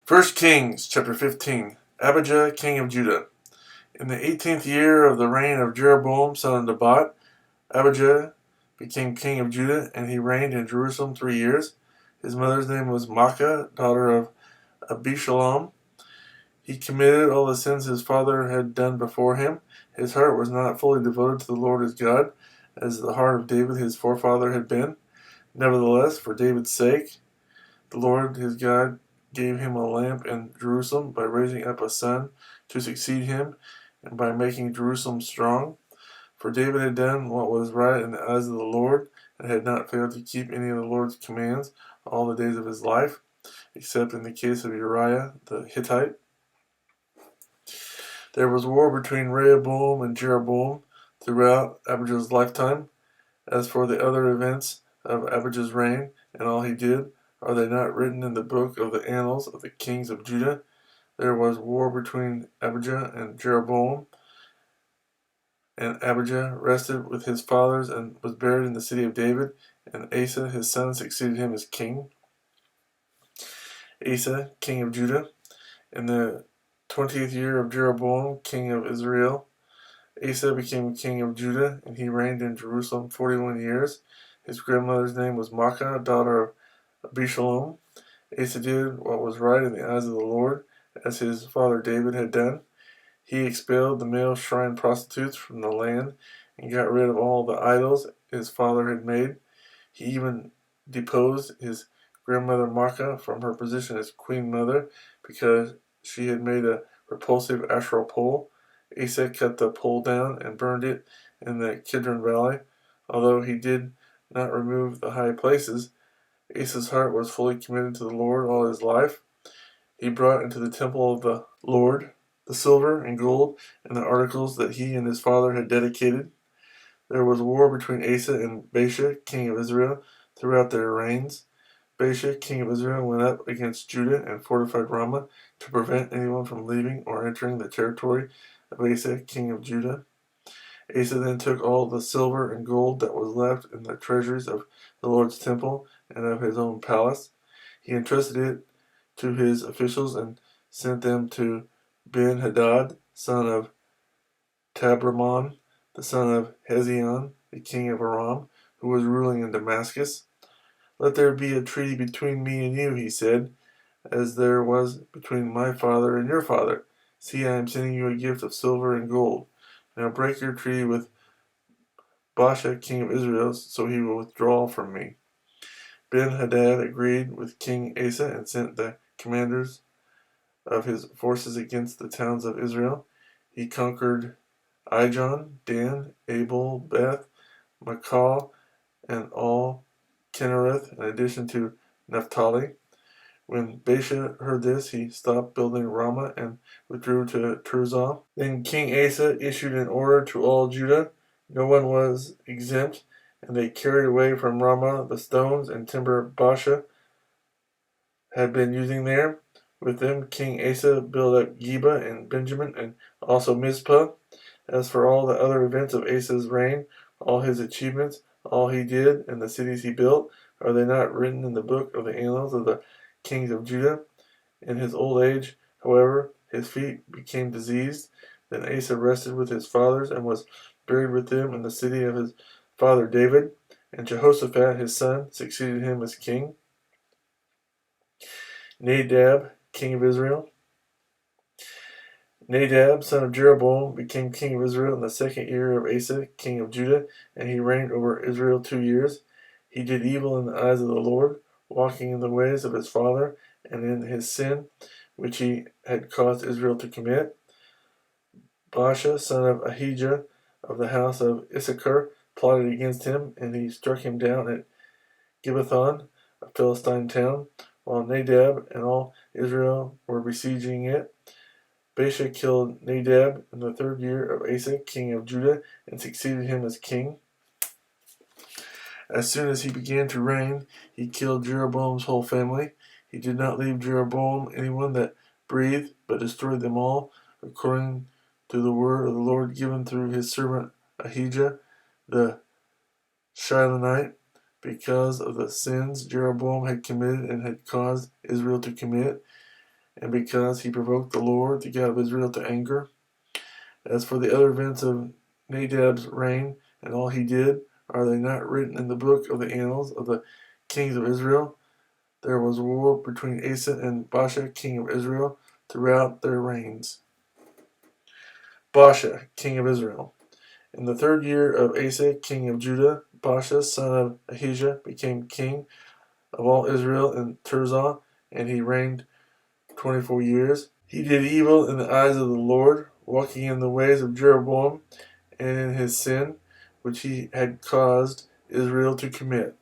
1 Kings chapter 15. Abijah, king of Judah. In the 18th year of the reign of Jeroboam, son of Nebat, Abijah became king of Judah, and he reigned in Jerusalem 3 years. His mother's name was Maacah, daughter of Abishalom. He committed all the sins his father had done before him. His heart was not fully devoted to the Lord his God, as the heart of David his forefather had been. Nevertheless, for David's sake, the Lord his God gave him a lamp in Jerusalem by raising up a son to succeed him and by making Jerusalem strong. For David had done what was right in the eyes of the Lord and had not failed to keep any of the Lord's commands all the days of his life, except in the case of Uriah the Hittite. There was war between Rehoboam and Jeroboam throughout Abijah's lifetime. As for the other events of Abijah's reign and all he did, are they not written in the book of the annals of the kings of Judah? There was war between Abijah and Jeroboam, and Abijah rested with his fathers and was buried in the city of David, and Asa his son succeeded him as king. Asa, king of Judah, in the 20th year of Jeroboam, king of Israel, Asa became king of Judah, and he reigned in Jerusalem 41 years. His grandmother's name was Maacah, daughter of Abishalom. Asa did what was right in the eyes of the Lord, as his father David had done. He expelled the male shrine prostitutes from the land and got rid of all the idols his father had made. He even deposed his grandmother Maacah from her position as queen mother because she had made a repulsive Asherah pole. Asa cut the pole down and burned it in the Kidron Valley. Although he did not remove the high places, Asa's heart was fully committed to the Lord all his life. He brought into the temple of the Lord the silver and gold and the articles that he and his father had dedicated. There was war between Asa and Baasha, king of Israel, throughout their reigns. Baasha, king of Israel, went up against Judah and fortified Ramah to prevent anyone from leaving or entering the territory of Asa, king of Judah. Asa then took all the silver and gold that was left in the treasuries of the Lord's temple and of his own palace. He entrusted it to his officials and sent them to Ben-Hadad, son of Tabramon, the son of Hezion, the king of Aram, who was ruling in Damascus. "Let there be a treaty between me and you," he said, "as there was between my father and your father. See, I am sending you a gift of silver and gold. Now break your treaty with Baasha, king of Israel, so he will withdraw from me." Ben-Hadad agreed with King Asa and sent the commanders of his forces against the towns of Israel. He conquered Ijon, Dan, Abel, Beth, Maacah, and all Kinnereth, in addition to Naphtali. When Baasha heard this, he stopped building Ramah and withdrew to Tirzah. Then King Asa issued an order to all Judah. No one was exempt, and they carried away from Ramah the stones and timber Baasha had been using there. With them, King Asa built up Geba and Benjamin, and also Mizpah. As for all the other events of Asa's reign, all his achievements, all he did, and the cities he built, are they not written in the book of the annals of the kings of Judah? In his old age, however, his feet became diseased. Then Asa rested with his fathers and was buried with them in the city of his father David. And Jehoshaphat, his son, succeeded him as king. Nadab, king of Israel. Nadab, son of Jeroboam, became king of Israel in the 2nd year of Asa, king of Judah, and he reigned over Israel 2 years. He did evil in the eyes of the Lord, walking in the ways of his father and in his sin, which he had caused Israel to commit. Baasha, son of Ahijah, of the house of Issachar, plotted against him, and he struck him down at Gibbethon, a Philistine town, while Nadab and all Israel were besieging it. Baasha killed Nadab in the 3rd year of Asa, king of Judah, and succeeded him as king. As soon as he began to reign, he killed Jeroboam's whole family. He did not leave Jeroboam anyone that breathed, but destroyed them all, according to the word of the Lord given through his servant Ahijah the Shilonite, because of the sins Jeroboam had committed and had caused Israel to commit. and because he provoked the Lord, the God of Israel, to anger. As for the other events of Nadab's reign and all he did, are they not written in the book of the annals of the kings of Israel? There was war between Asa and Baasha, king of Israel, throughout their reigns. Baasha, king of Israel. In the 3rd year of Asa, king of Judah, Baasha, son of Ahijah, became king of all Israel in Tirzah, and he reigned 24 years. He did evil in the eyes of the Lord, walking in the ways of Jeroboam and in his sin, which he had caused Israel to commit.